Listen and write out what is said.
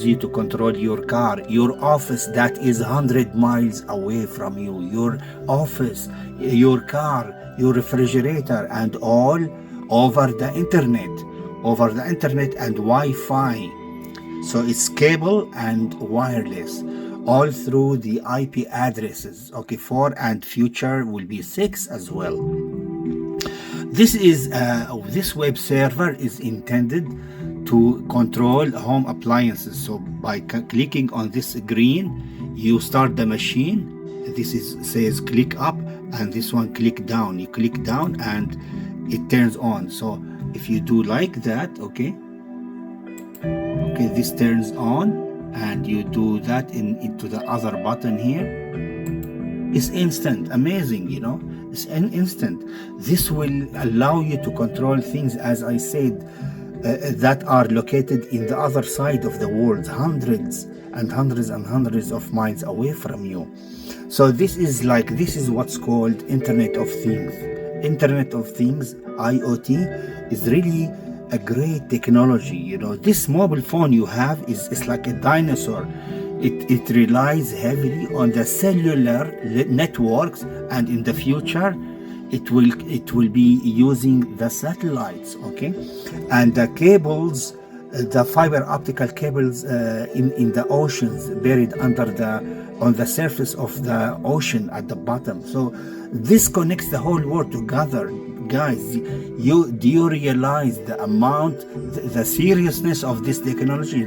you to control your car, your office that is 100 miles away from you, your office, your car, your refrigerator, and all over the internet, and Wi-Fi. So it's cable and wireless, all through the IP addresses. Okay, 4 and future will be 6 as well. This web server is intended to control home appliances. So by clicking on this green, you start the machine. This is says click up, and this one click down. You click down and it turns on. So if you do like that, okay, this turns on, and you do that into the other button here. It's instant, amazing, it's an instant. This will allow you to control things, as I said, that are located in the other side of the world, hundreds and hundreds and hundreds of miles away from you. So this is what's called Internet of Things. Internet of Things, IoT, is really a great technology. This mobile phone you have is like a dinosaur. It relies heavily on the cellular networks, and in the future it will be using the satellites, okay, and the cables, the fiber optical cables in the oceans, buried on the surface of the ocean at the bottom. So this connects the whole world together. Guys, do you realize the seriousness of this technology?